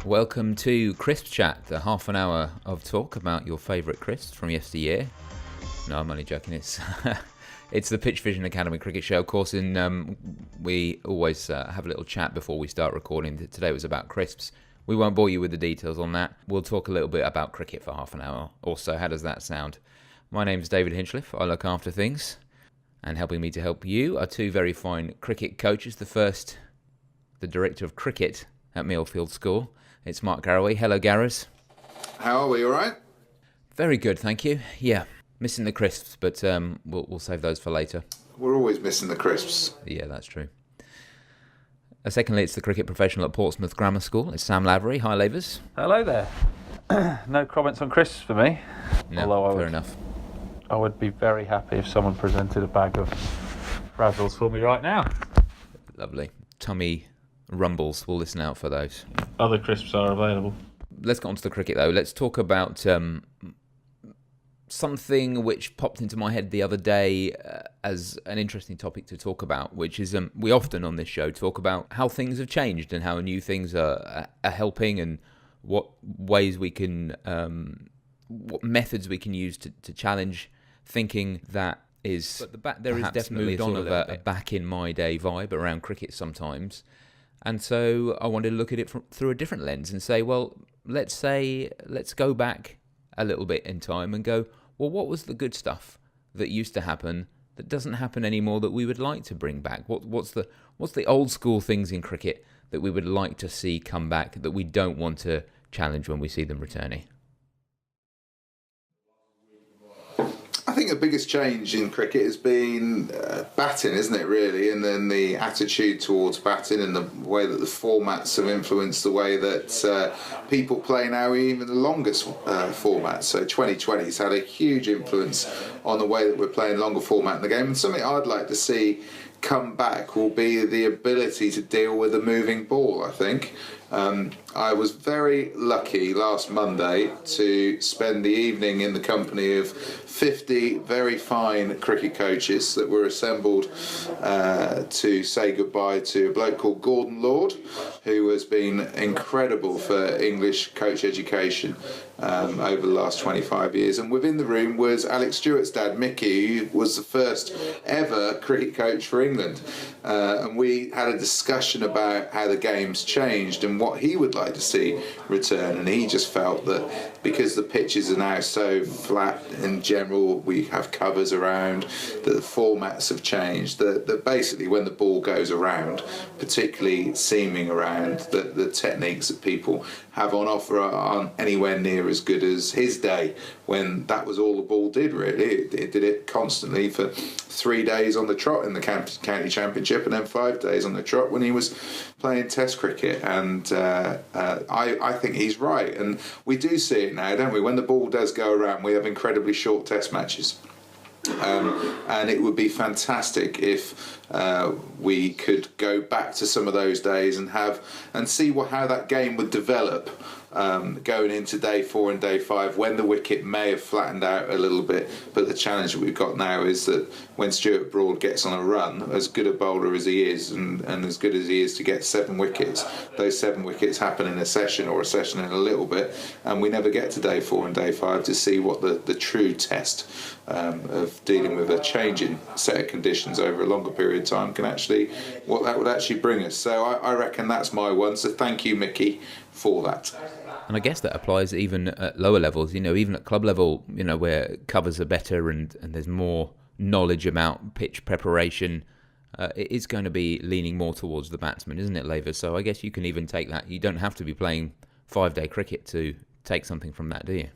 Welcome to Crisp Chat, the half an hour of talk about your favourite crisps from yesteryear. No, I'm only joking. It's the PitchVision Academy Cricket Show. Of course, we always have a little chat before we start recording. Today was about crisps. We won't bore you with the details on that. We'll talk a little bit about cricket for half an hour or so. How does that sound? My name's David Hinchliffe. I look after things. And helping me to help you are two very fine cricket coaches. The first, the director of cricket at Millfield School. It's Mark Garaway. Hello, Garras. How are we, all right? Very good, thank you. Yeah, missing the crisps, but we'll save those for later. We're always missing the crisps. Yeah, that's true. Secondly, it's the cricket professional at Portsmouth Grammar School. It's Sam Lavery. Hi, Lavers. Hello there. No comments on crisps for me. No, fair enough. I would be very happy if someone presented a bag of Razzles for me right now. Lovely. Tummy rumbles. We'll listen out for those. Other crisps are available. Let's get on to the cricket, though. Let's talk about something which popped into my head the other day as an interesting topic to talk about, which is we often on this show talk about how things have changed and how new things are helping and what ways we can, what methods we can use to challenge thinking that is. But there is definitely sort of a back in my day vibe around cricket sometimes. And so I wanted to look at it through a different lens and say, well, let's go back a little bit in time and go, well, what was the good stuff that used to happen that doesn't happen anymore that we would like to bring back? What's the old school things in cricket that we would like to see come back that we don't want to challenge when we see them returning? I think the biggest change in cricket has been batting, isn't it, really? And then the attitude towards batting and the way that the formats have influenced the way that people play now, even the longest formats. So 2020's had a huge influence on the way that we're playing longer format in the game. And something I'd like to see come back will be the ability to deal with a moving ball, I think. I was very lucky last Monday to spend the evening in the company of 50 very fine cricket coaches that were assembled to say goodbye to a bloke called Gordon Lord, who has been incredible for English coach education over the last 25 years. And within the room was Alex Stewart's dad, Mickey, who was the first ever cricket coach for England. And we had a discussion about how the game's changed and what he would like to see return. And he just felt that because the pitches are now so flat in general, we have covers around, that the formats have changed, that basically when the ball goes around, particularly seaming around, the techniques that people have on offer aren't anywhere near as good as his day, when that was all the ball did, really. It did it constantly for 3 days on the trot in the county championship and then 5 days on the trot when he was playing test cricket. And I think he's right. And we do see it now, don't we? When the ball does go around, we have incredibly short test matches. And it would be fantastic if we could go back to some of those days and see how that game would develop going into day 4 and day 5, when the wicket may have flattened out a little bit. But the challenge that we've got now is that when Stuart Broad gets on a run, as good a bowler as he is and as good as he is to get 7 wickets, those 7 wickets happen in a session or a session in a little bit, and we never get to day 4 and day 5 to see what the true test of dealing with a changing set of conditions over a longer period of time can actually, what that would actually bring us. So I reckon that's my one. So thank you, Mickey, for that. And I guess that applies even at lower levels, even at club level, where covers are better and there's more knowledge about pitch preparation. It is going to be leaning more towards the batsman, isn't it, Laver? So I guess you can even take that. You don't have to be playing 5-day cricket to take something from that, do you?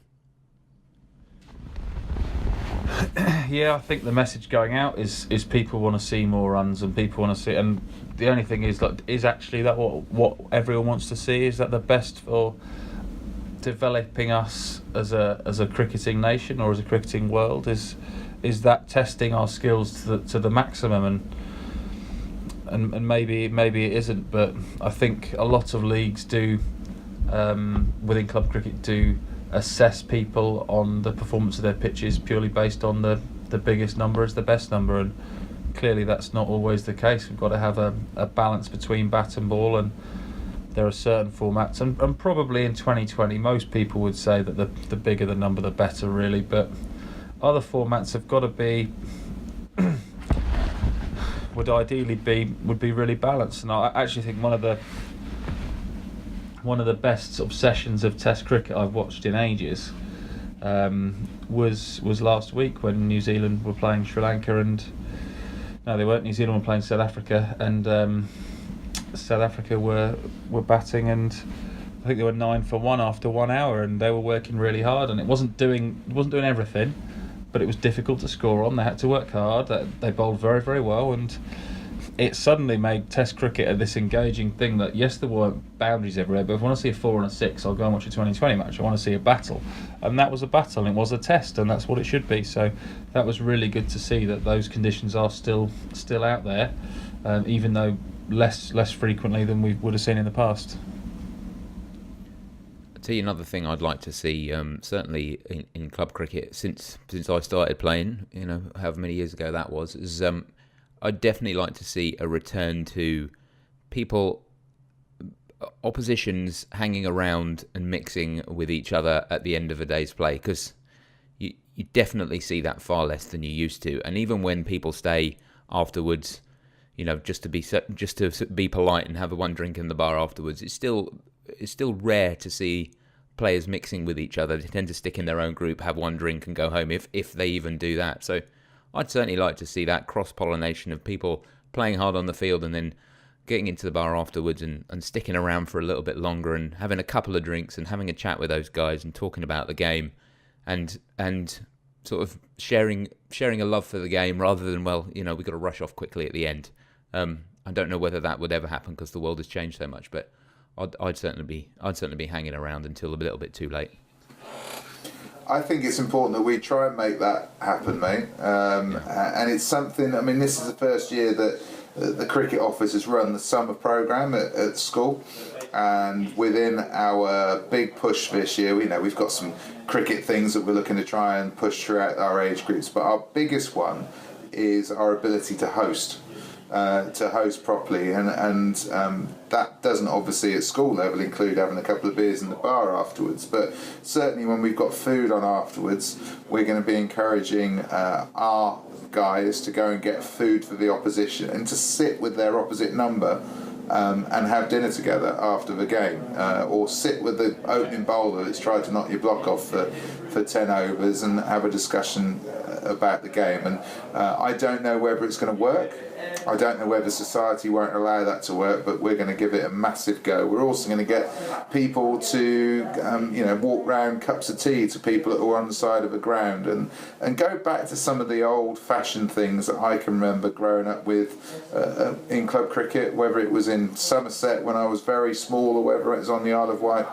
Yeah, I think the message going out is people want to see more runs and people want to see, and the only thing is actually that what everyone wants to see is that the best for developing us as a cricketing nation or as a cricketing world is that testing our skills to the maximum, and maybe it isn't, but I think a lot of leagues do within club cricket do assess people on the performance of their pitches purely based on the biggest number is the best number, and clearly that's not always the case. We've got to have a balance between bat and ball, and there are certain formats, and probably in 2020 most people would say that the bigger the number the better, really, but other formats have got to be would be really balanced. And I actually think one of the best sort of sessions of Test cricket I've watched in ages was last week when New Zealand were playing Sri Lanka, and no, they weren't. New Zealand were playing South Africa, and South Africa were batting, and I think they were 9 for 1 after 1 hour, and they were working really hard, and it wasn't doing everything, but it was difficult to score on. They had to work hard. They bowled very, very well, and it suddenly made Test cricket this engaging thing that, yes, there weren't boundaries everywhere, but if I want to see a 4 and a 6, I'll go and watch a 2020 match. I want to see a battle. And that was a battle, and it was a test, and that's what it should be. So that was really good to see that those conditions are still out there, even though less frequently than we would have seen in the past. I'll tell you another thing I'd like to see, certainly in club cricket, since I started playing, however many years ago that was, is I'd definitely like to see a return to people, oppositions hanging around and mixing with each other at the end of a day's play, because you definitely see that far less than you used to. And even when people stay afterwards, just to be polite and have a one drink in the bar afterwards, it's still rare to see players mixing with each other. They tend to stick in their own group, have one drink and go home, if they even do that. So I'd certainly like to see that cross-pollination of people playing hard on the field and then getting into the bar afterwards and sticking around for a little bit longer and having a couple of drinks and having a chat with those guys and talking about the game and sort of sharing a love for the game, rather than, we've got to rush off quickly at the end. I don't know whether that would ever happen because the world has changed so much, but I'd certainly be hanging around until a little bit too late. I think it's important that we try and make that happen, mate. And it's something, this is the first year that the cricket office has run the summer programme at school. And within our big push this year, we've got some cricket things that we're looking to try and push throughout our age groups. But our biggest one is our ability to host properly, and that doesn't obviously at school level include having a couple of beers in the bar afterwards, but certainly when we've got food on afterwards, we're going to be encouraging our guys to go and get food for the opposition and to sit with their opposite number and have dinner together after the game, or sit with the opening bowler that's tried to knock your block off for 10 overs and have a discussion about the game. And I don't know whether it's going to work. I don't know whether society won't allow that to work, but we're going to give it a massive go. We're also going to get people to walk round cups of tea to people that are on the side of the ground and go back to some of the old-fashioned things that I can remember growing up with in club cricket, whether it was in Somerset when I was very small or whether it was on the Isle of Wight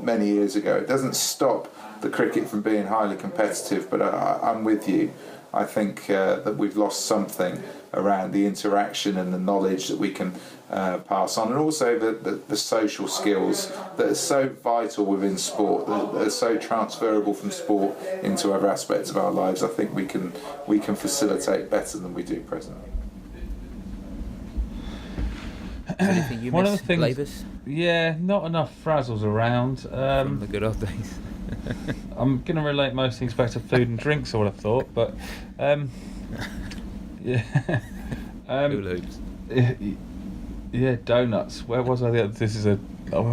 many years ago. It doesn't stop the cricket from being highly competitive, but I'm with you. I think that we've lost something around the interaction and the knowledge that we can pass on, and also the social skills that are so vital within sport, that are so transferable from sport into other aspects of our lives. I think we can facilitate better than we do presently. Anything you One miss, of the things, Lavis? Yeah, not enough frazzles around. From the good old days. I'm going to relate most things back to food and drinks, I would have thought, but yeah. Hula hoops. Yeah, donuts. Where was I?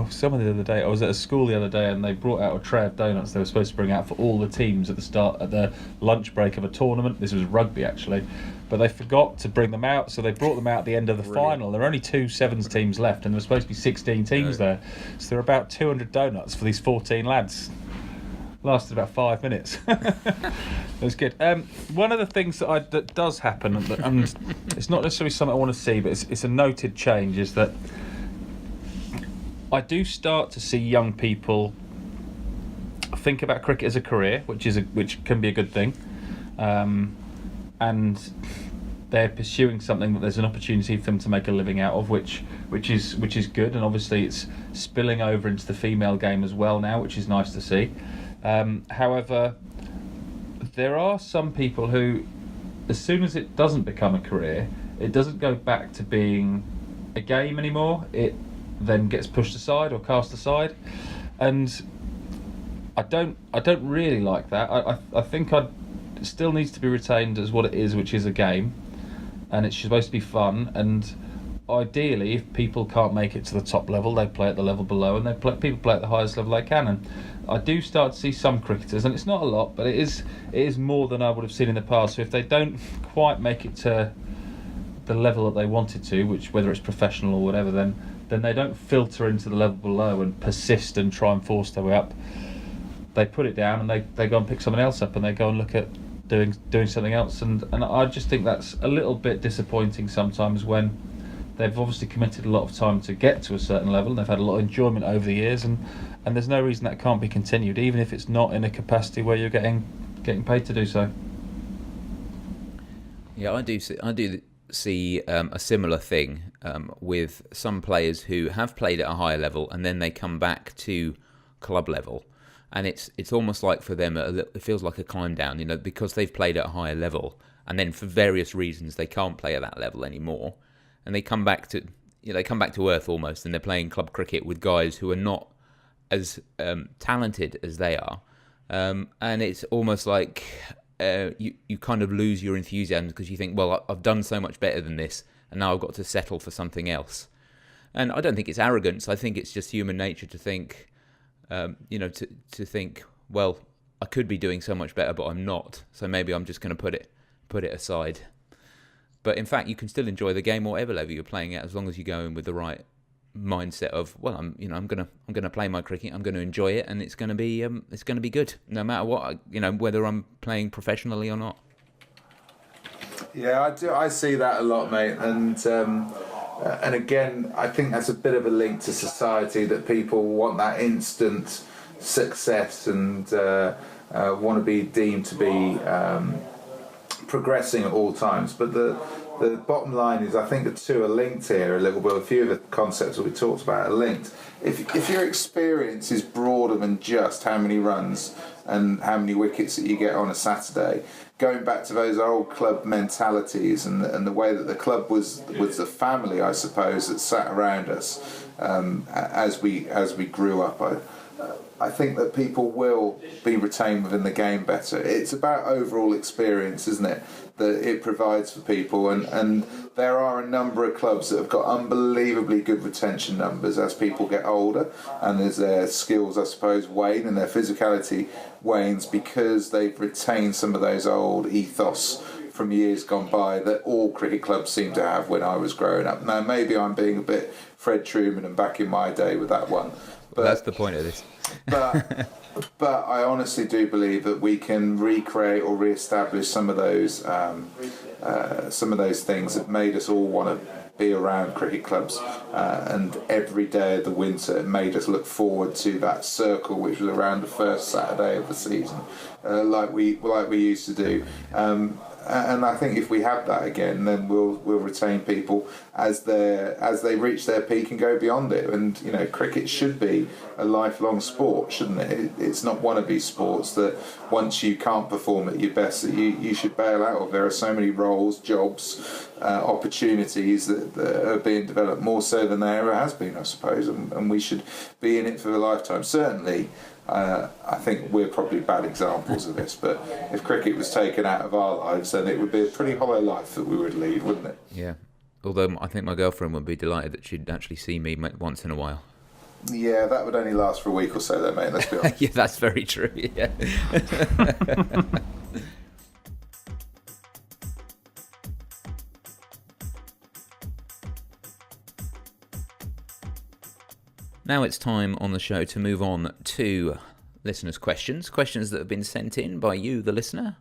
Someone the other day. I was at a school the other day, and they brought out a tray of donuts. They were supposed to bring out for all the teams at the lunch break of a tournament. This was rugby actually, but they forgot to bring them out, so they brought them out at the end of the final. There were only 2 sevens teams left, and there were supposed to be 16 teams there. So there were about 200 donuts for these 14 lads. Lasted about 5 minutes. It was good. One of the things that does happen, and it's not necessarily something I want to see, but it's a noted change, is that I do start to see young people think about cricket as a career, which can be a good thing, and they're pursuing something that there's an opportunity for them to make a living out of, which is good, and obviously it's spilling over into the female game as well now, which is nice to see. However, there are some people who, as soon as it doesn't become a career, it doesn't go back to being a game anymore. then gets pushed aside or cast aside, and I don't really like that. I think it still needs to be retained as what it is, which is a game, and it's supposed to be fun. And ideally, if people can't make it to the top level, they play at the level below, and people play at the highest level they can. And I do start to see some cricketers, and it's not a lot, but it is more than I would have seen in the past. So if they don't quite make it to the level that they wanted to, which whether it's professional or whatever, then they don't filter into the level below and persist and try and force their way up. They put it down and they go and pick someone else up, and they go and look at doing something else. And I just think that's a little bit disappointing sometimes, when they've obviously committed a lot of time to get to a certain level, and they've had a lot of enjoyment over the years, and there's no reason that can't be continued, even if it's not in a capacity where you're getting paid to do so. Yeah, I do see a similar thing with some players who have played at a higher level and then they come back to club level, and it's almost like for them it feels like a climb down, because they've played at a higher level, and then for various reasons they can't play at that level anymore, and they come back to earth almost, and they're playing club cricket with guys who are not as talented as they are, and it's almost like you kind of lose your enthusiasm, because you think, well, I've done so much better than this, and now I've got to settle for something else. And I don't think it's arrogance. I think it's just human nature to think, to think, well, I could be doing so much better, but I'm not. So maybe I'm just going to put it aside. But in fact, you can still enjoy the game whatever level you're playing at, as long as you go in with the right mindset of, well, I'm gonna play my cricket, I'm gonna enjoy it, and it's gonna be good, no matter what, whether I'm playing professionally or not. Yeah, I see that a lot, mate, and again, I think that's a bit of a link to society, that people want that instant success and want to be deemed to be progressing at all times. But the bottom line is, I think the two are linked here a little bit. A few of the concepts that we talked about are linked. If your experience is broader than just how many runs and how many wickets that you get on a Saturday, going back to those old club mentalities and the way that the club was the family, I suppose, that sat around us as we grew up, I think that people will be retained within the game better. It's about overall experience, isn't it, that it provides for people, and there are a number of clubs that have got unbelievably good retention numbers as people get older, and as their skills, I suppose, wane and their physicality wanes, because they've retained some of those old ethos from years gone by that all cricket clubs seem to have when I was growing up. Now, maybe I'm being a bit Fred Truman and back in my day with that one. But that's the point of this. But I honestly do believe that we can recreate or re-establish some of those things that made us all want to be around cricket clubs, and every day of the winter it made us look forward to that circle which was around the first Saturday of the season, like we used to do. And I think if we have that again, then we'll retain people as they reach their peak and go beyond it. And cricket should be a lifelong sport, shouldn't it? It's not one of these sports that once you can't perform at your best that you should bail out of. There are so many roles, jobs, opportunities that are being developed, more so than there ever has been, I suppose, and we should be in it for a lifetime. Certainly, I think we're probably bad examples of this, but if cricket was taken out of our lives, then it would be a pretty hollow life that we would lead, wouldn't it? Yeah. Although I think my girlfriend would be delighted that she'd actually see me once in a while. Yeah, that would only last for a week or so, though, mate. Let's be honest. Yeah, that's very true. Yeah. Now it's time on the show to move on to listeners' questions that have been sent in by you, the listener,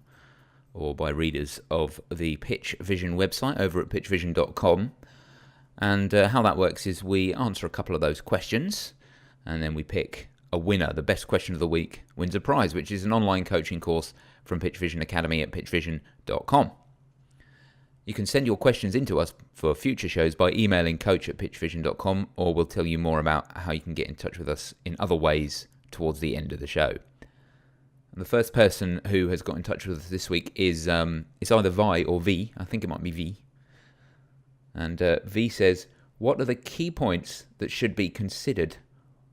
or by readers of the PitchVision website over at pitchvision.com. And how that works is we answer a couple of those questions, and then we pick a winner. The best question of the week wins a prize, which is an online coaching course from PitchVision Academy at pitchvision.com. You can send your questions into us for future shows by emailing coach@pitchvision.com, or we'll tell you more about how you can get in touch with us in other ways towards the end of the show. And the first person who has got in touch with us this week is it's either Vi or V. I think it might be V. And V says, What are the key points that should be considered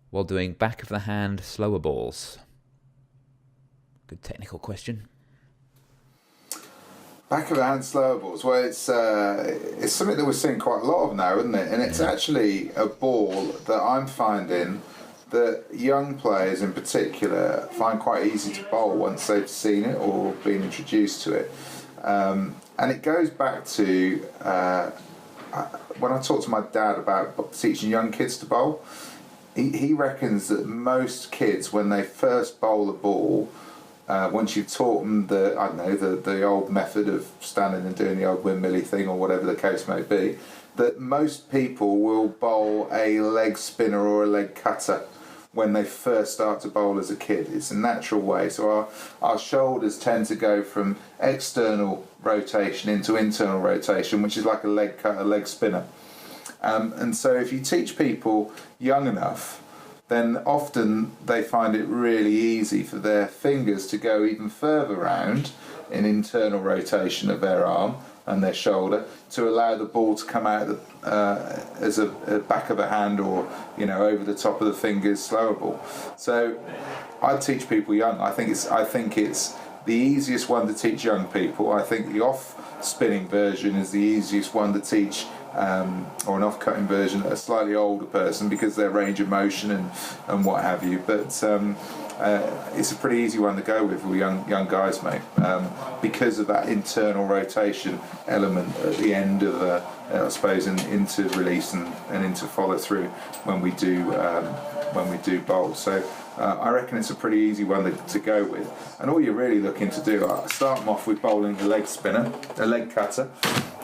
while doing back of the hand slower balls? Good technical question. Back of the hand slower balls. Well, it's something that we're seeing quite a lot of now, isn't it? And it's actually a ball that I'm finding that young players in particular find quite easy to bowl once they've seen it or been introduced to it. And it goes back to when I talk to my dad about teaching young kids to bowl. He reckons that most kids, when they first bowl a ball, once you've taught them the old method of standing and doing the old windmilly thing or whatever the case may be, that most people will bowl a leg spinner or a leg cutter when they first start to bowl as a kid. It's a natural way. So our shoulders tend to go from external rotation into internal rotation, which is like a leg cutter, leg spinner. And so if you teach people young enough, then often they find it really easy for their fingers to go even further round in internal rotation of their arm and their shoulder to allow the ball to come out as a back of a hand or over the top of the fingers slower ball. So I teach people young. I think it's the easiest one to teach young people. I think the off spinning version is the easiest one to teach, or an off-cutting version, a slightly older person because their range of motion and what have you. But it's a pretty easy one to go with young guys, mate, because of that internal rotation element at the end of I suppose into release and into follow through when we do bowl. So I reckon it's a pretty easy one to go with. And all you're really looking to do, start them off with bowling a leg spinner, a leg cutter.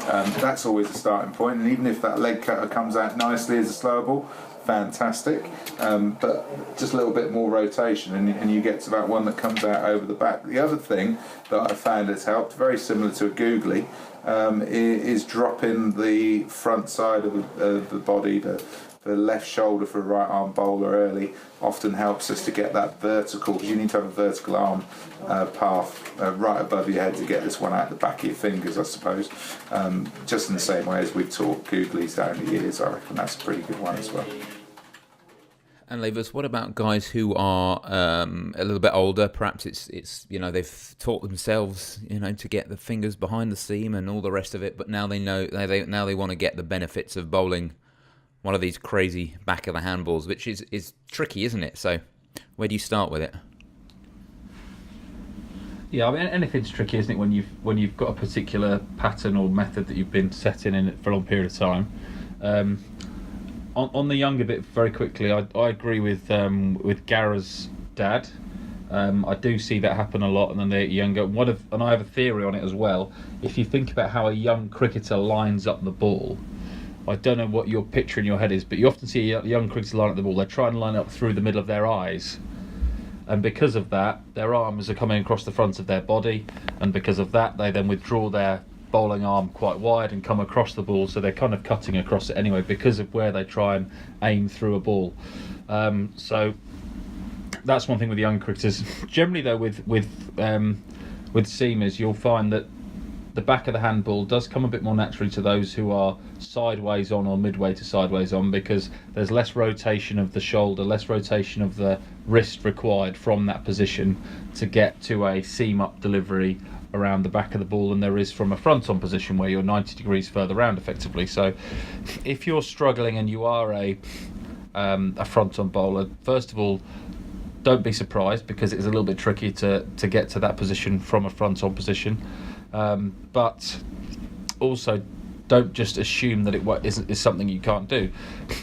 That's always a starting point, and even if that leg cutter comes out nicely as a slow ball, fantastic. But just a little bit more rotation, and you get to that one that comes out over the back. The other thing that I found has helped, very similar to a googly, is dropping the front side of the body, the left shoulder for a right arm bowler early often helps us to get that vertical, because you need to have a vertical arm path right above your head to get this one out the back of your fingers, I suppose. Just in the same way as we've taught googlies down the years, I reckon that's a pretty good one as well. And Lavers, what about guys who are a little bit older? Perhaps it's they've taught themselves to get the fingers behind the seam and all the rest of it, but now they know now they want to get the benefits of bowling one of these crazy back of the handballs, which is tricky, isn't it? So where do you start with it? Yeah, I mean, anything's tricky, isn't it, when you've got a particular pattern or method that you've been setting in it for a long period of time. On the younger bit, very quickly, I agree with Gara's dad. I do see that happen a lot, and then they're younger. And I have a theory on it as well. If you think about how a young cricketer lines up the ball, I don't know what your picture in your head is, but you often see a young cricketer line up the ball. They try and line up through the middle of their eyes, and because of that, their arms are coming across the front of their body, and because of that, they then withdraw their bowling arm quite wide and come across the ball, so they're kind of cutting across it anyway because of where they try and aim through a ball. So that's one thing with young cricketers. Generally, though, with seamers, you'll find that the back of the handball does come a bit more naturally to those who are sideways on or midway to sideways on, because there's less rotation of the shoulder, less rotation of the wrist required from that position to get to a seam up delivery around the back of the ball than there is from a front on position where you're 90 degrees further round effectively. So if you're struggling and you are a front on bowler, first of all, don't be surprised, because it's a little bit tricky to get to that position from a front on position. But also don't just assume that it is something you can't do.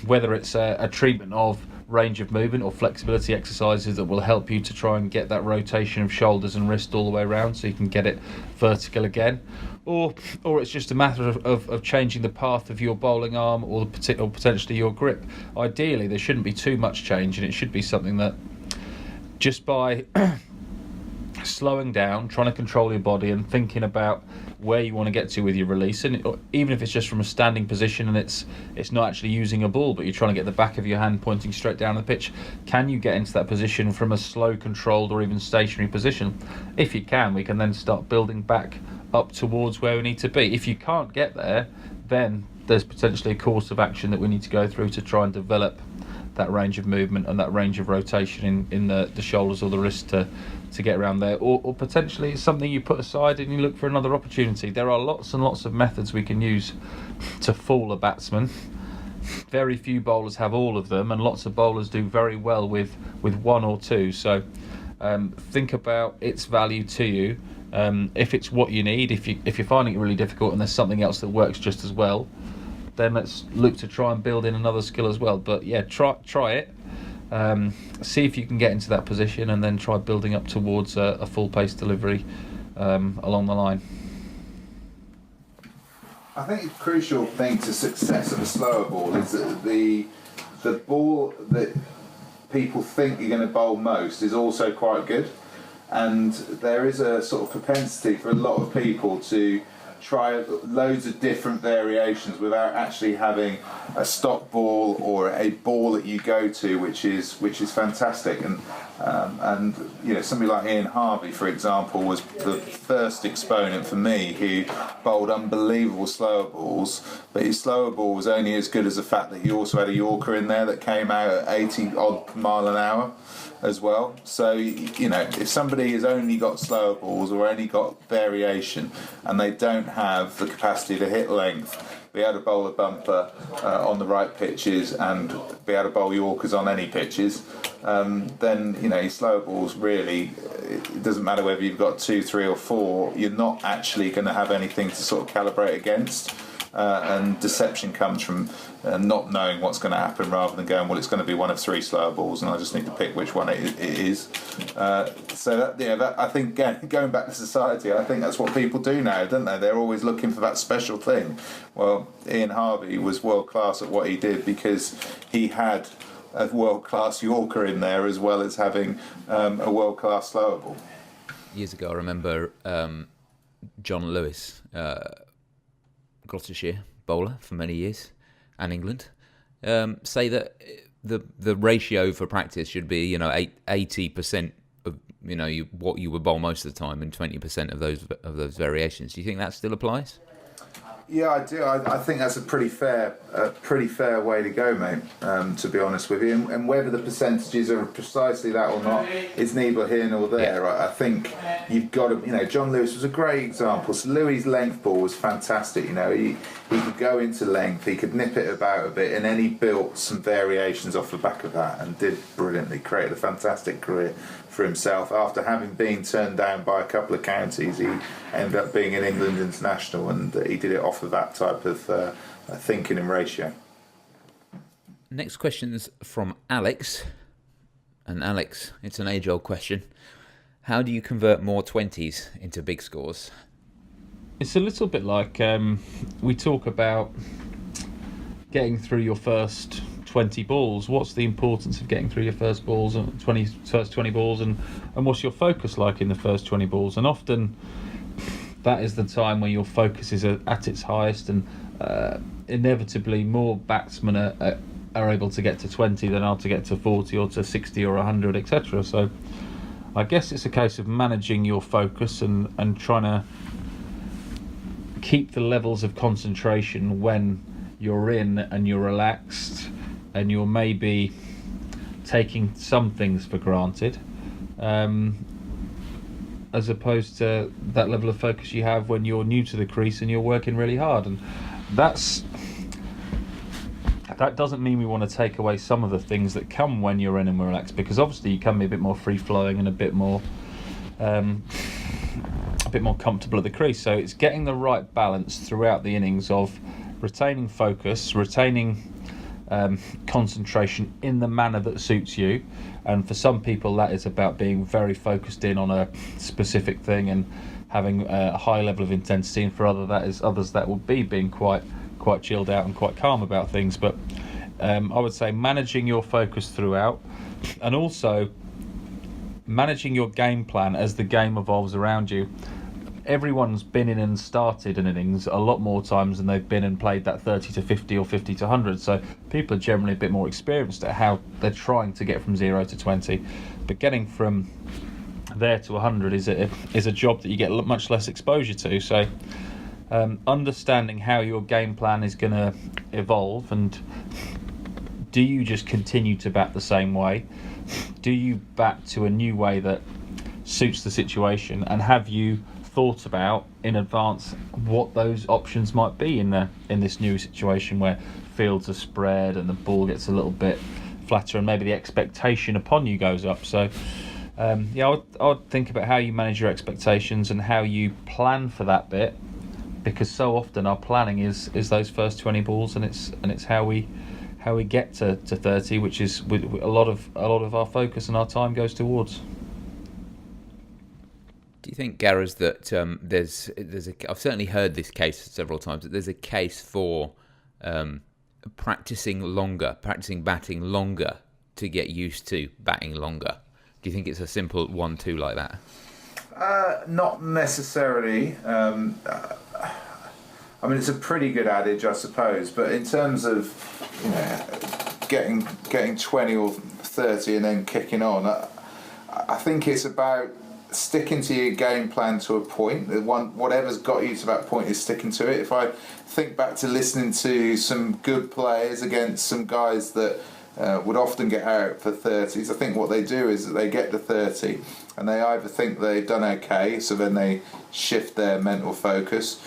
Whether it's a treatment of range of movement or flexibility exercises that will help you to try and get that rotation of shoulders and wrist all the way around so you can get it vertical again, or it's just a matter of changing the path of your bowling arm or potentially your grip. Ideally, there shouldn't be too much change, and it should be something that just by slowing down, trying to control your body and thinking about where you want to get to with your release, and even if it's just from a standing position and it's not actually using a ball, but you're trying to get the back of your hand pointing straight down the pitch, can you get into that position from a slow, controlled or even stationary position? If you can, we can then start building back up towards where we need to be. If you can't get there, then there's potentially a course of action that we need to go through to try and develop that range of movement and that range of rotation in the shoulders or the wrist to get around there, or potentially it's something you put aside and you look for another opportunity. There are lots and lots of methods we can use to fool a batsman. Very few bowlers have all of them, and lots of bowlers do very well with one or two. So think about its value to you. If it's what you need, if you're finding it really difficult and there's something else that works just as well, then let's look to try and build in another skill as well. But yeah, try it. See if you can get into that position, and then try building up towards a full pace delivery along the line. I think a crucial thing to success of a slower ball is that the ball that people think you're going to bowl most is also quite good, and there is a sort of propensity for a lot of people to try loads of different variations without actually having a stock ball or a ball that you go to, which is fantastic. And somebody like Ian Harvey, for example, was the first exponent for me who bowled unbelievable slower balls, but his slower ball was only as good as the fact that he also had a Yorker in there that came out at 80 odd mile an hour as well. So if somebody has only got slower balls or only got variation and they don't have the capacity to hit length, be able to bowl a bumper on the right pitches and be able to bowl Yorkers on any pitches, then his slower balls really, it doesn't matter whether you've got 2, 3 or 4, you're not actually going to have anything to sort of calibrate against. And deception comes from not knowing what's going to happen rather than going, well, it's going to be one of 3 slower balls and I just need to pick which one it is. So that I think, going back to society, I think that's what people do now, don't they? They're always looking for that special thing. Well, Ian Harvey was world class at what he did because he had a world class Yorker in there as well as having a world class slower ball. Years ago, I remember John Lewis, Gloucestershire bowler for many years, and England, say that the ratio for practice should be 80% of what you would bowl most of the time and 20% of those variations. Do you think that still applies? Yeah, I do. I think that's a pretty fair way to go, mate. To be honest with you, and whether the percentages are precisely that or not is neither here nor there. Yeah. I think you've got to. John Lewis was a great example. So Louis' length ball was fantastic. He could go into length, he could nip it about a bit, and then he built some variations off the back of that and did brilliantly. Created a fantastic career for himself. After having been turned down by a couple of counties, he ended up being an England international, and he did it off of that type of thinking and ratio. Next question is from Alex. And Alex, it's an age-old question. How do you convert more 20s into big scores? It's a little bit like we talk about getting through your first 20 balls. What's the importance of getting through your first balls and first 20 balls, and what's your focus like in the first 20 balls? And often that is the time when your focus is at its highest, and inevitably more batsmen are able to get to 20 than are to get to 40 or to 60 or 100, etc. So I guess it's a case of managing your focus and trying to keep the levels of concentration when you're in and you're relaxed and you're maybe taking some things for granted, as opposed to that level of focus you have when you're new to the crease and you're working really hard. And that doesn't mean we want to take away some of the things that come when you're in and relaxed, because obviously you can be a bit more free-flowing and a bit more comfortable at the crease. So it's getting the right balance throughout the innings of retaining focus, retaining concentration in the manner that suits you. And for some people that is about being very focused in on a specific thing and having a high level of intensity, and for others that will be being quite chilled out and quite calm about things. But I would say managing your focus throughout, and also managing your game plan as the game evolves around you. Everyone's been in and started an innings a lot more times than they've been and played that 30 to 50 or 50 to 100. So people are generally a bit more experienced at how they're trying to get from 0 to 20. But getting from there to 100 is a job that you get much less exposure to. So understanding how your game plan is going to evolve, and do you just continue to bat the same way? Do you bat to a new way that suits the situation? And have you thought about in advance what those options might be in this new situation where fields are spread and the ball gets a little bit flatter and maybe the expectation upon you goes up? So I would think about how you manage your expectations and how you plan for that bit, because so often our planning is those first 20 balls, and it's how we get to 30, which is a lot of our focus and our time goes towards. Do you think, Gareth, that I've certainly heard this case several times, that there's a case for practicing batting longer to get used to batting longer? Do you think it's a simple 1-2 like that? Not necessarily. I mean, it's a pretty good adage, I suppose, but in terms of getting 20 or 30 and then kicking on, I think it's about sticking to your game plan to a point. Whatever's got you to that point is sticking to it. If I think back to listening to some good players against some guys that would often get out for 30s, I think what they do is that they get to 30 and they either think they've done okay, so then they shift their mental focus,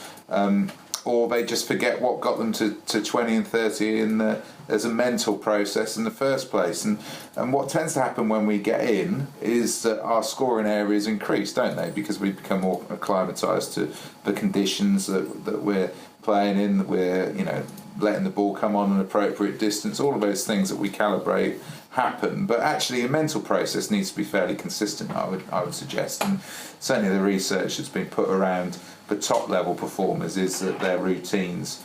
or they just forget what got them to 20 and 30 as a mental process in the first place. And what tends to happen when we get in is that our scoring areas increase, don't they? Because we become more acclimatised to the conditions that we're playing in, that we're letting the ball come on an appropriate distance. All of those things that we calibrate happen, but actually a mental process needs to be fairly consistent, I would suggest. And certainly the research that's been put around the top level performers is that their routines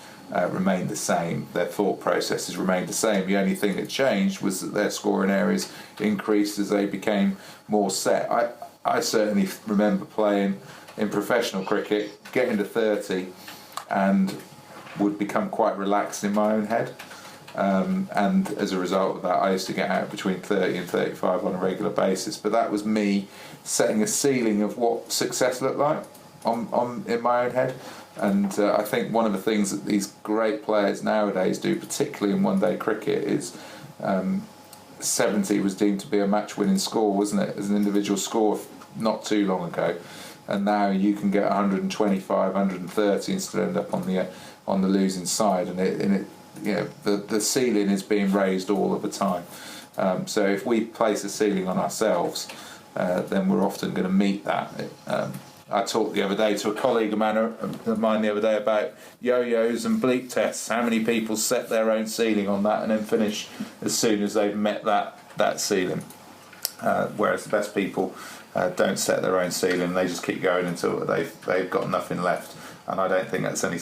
remain the same, their thought processes remain the same. The only thing that changed was that their scoring areas increased as they became more set. I certainly remember playing in professional cricket, getting to 30 and would become quite relaxed in my own head. And as a result of that, I used to get out between 30 and 35 on a regular basis. But that was me setting a ceiling of what success looked like in my own head. And I think one of the things that these great players nowadays do, particularly in one-day cricket, is 70 was deemed to be a match-winning score, wasn't it, as an individual score not too long ago. And now you can get 125, 130 and still end up on the losing side. And the ceiling is being raised all of the time. So if we place a ceiling on ourselves, then we're often going to meet that. I talked the other day to a colleague of mine the other day about yo-yos and bleep tests. How many people set their own ceiling on that and then finish as soon as they've met that ceiling? Whereas the best people don't set their own ceiling, they just keep going until they've got nothing left. And I don't think that's any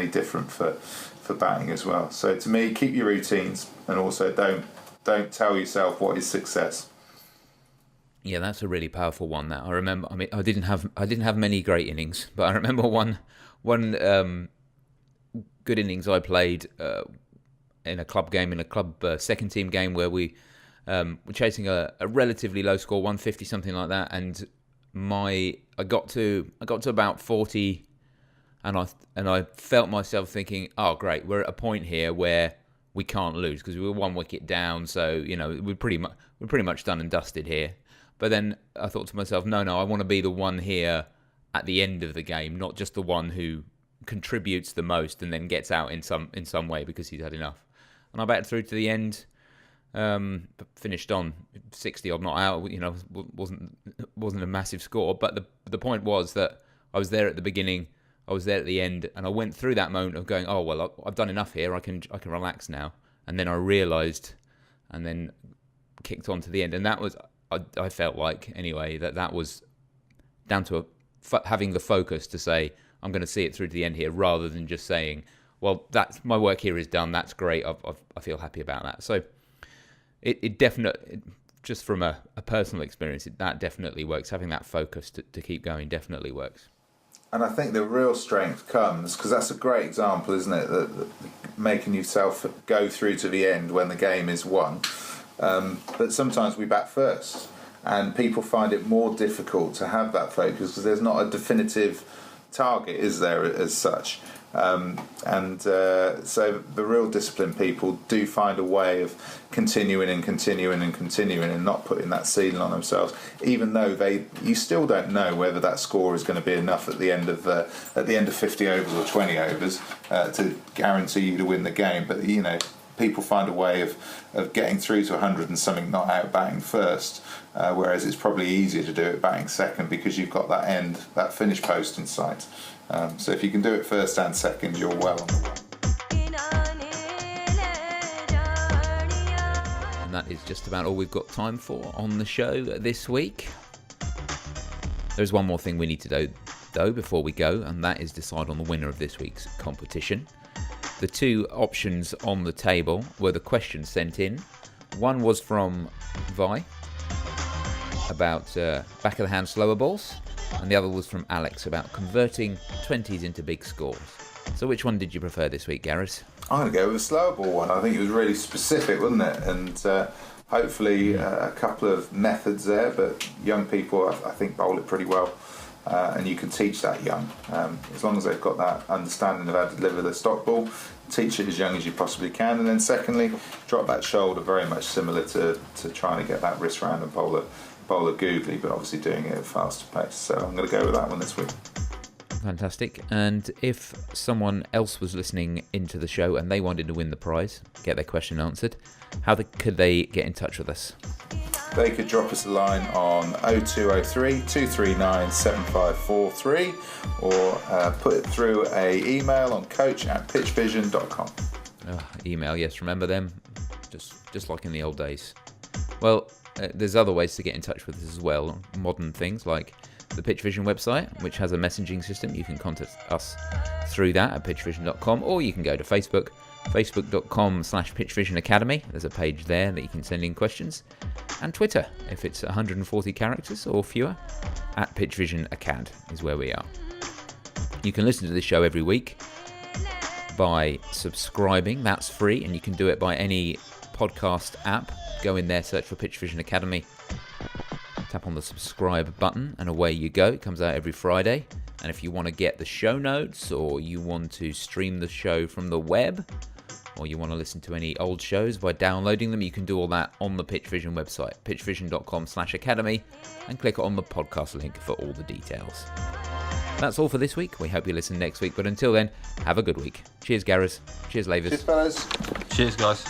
different for batting as well. So to me, keep your routines, and also don't tell yourself what is success. Yeah, that's a really powerful one. That I remember. I mean, I didn't have many great innings, but I remember one good innings I played in a club game, in a club second team game, where we were chasing a relatively low score, 150 something like that, and I got to about 40, and I felt myself thinking, oh great, we're at a point here where we can't lose because we were one wicket down, so we're pretty much done and dusted here. But then I thought to myself, no, I want to be the one here at the end of the game, not just the one who contributes the most and then gets out in some way because he's had enough. And I batted through to the end, finished on 60 odd not out. Wasn't a massive score, but the point was that I was there at the beginning, I was there at the end, and I went through that moment of going, oh well, I've done enough here. I can relax now. And then I realised, and then kicked on to the end, and that was. I felt like, anyway, that was down to having the focus to say, I'm going to see it through to the end here, rather than just saying, well, that's my work here is done, that's great, I feel happy about that. So it definitely, just from a personal experience, that definitely works. Having that focus to keep going definitely works. And I think the real strength comes, because that's a great example, isn't it, that making yourself go through to the end when the game is won. But sometimes we bat first, and people find it more difficult to have that focus because there's not a definitive target, is there, as such? So the real disciplined people do find a way of continuing and not putting that ceiling on themselves, even though you still don't know whether that score is going to be enough at the end of 50 overs or 20 overs to guarantee you to win the game. But people find a way of getting through to 100 and something, not out batting first, whereas it's probably easier to do it batting second because you've got that finish post in sight. So if you can do it first and second, you're well on the way. And that is just about all we've got time for on the show this week. There's one more thing we need to do, though, before we go, and that is decide on the winner of this week's competition. The two options on the table were the questions sent in. One was from Vi about back of the hand slower balls, and the other was from Alex about converting 20s into big scores. So which one did you prefer this week, Gareth? I'm going to go with the slower ball one. I think it was really specific, wasn't it? And hopefully a couple of methods there, but young people, I think, bowl it pretty well. And you can teach that young. As long as they've got that understanding of how to deliver the stock ball, teach it as young as you possibly can. And then secondly, drop that shoulder, very much similar to trying to get that wrist round and bowl a googly, but obviously doing it at a faster pace. So I'm going to go with that one this week. Fantastic. And if someone else was listening into the show and they wanted to win the prize, get their question answered, could they get in touch with us? They could drop us a line on 0203 239 7543 or put it through a email on coach@pitchvision.com. Email, yes, remember them? Just like in the old days. Well, there's other ways to get in touch with us as well. Modern things like the PitchVision website, which has a messaging system. You can contact us through that at pitchvision.com, or you can go to Facebook, facebook.com/PitchVision Academy. There's a page there that you can send in questions. And Twitter, if it's 140 characters or fewer, at PitchVision Acad is where we are. You can listen to this show every week by subscribing. That's free, and you can do it by any podcast app. Go in there, search for PitchVision Academy, tap on the subscribe button, and away you go. It comes out every Friday. And if you want to get the show notes, or you want to stream the show from the web, or you want to listen to any old shows by downloading them, you can do all that on the PitchVision website, pitchvision.com/academy, and click on the podcast link for all the details. That's all for this week. We hope you listen next week, but until then, have a good week. Cheers, Gareth. Cheers, Lavers. Cheers, fellas. Cheers, guys.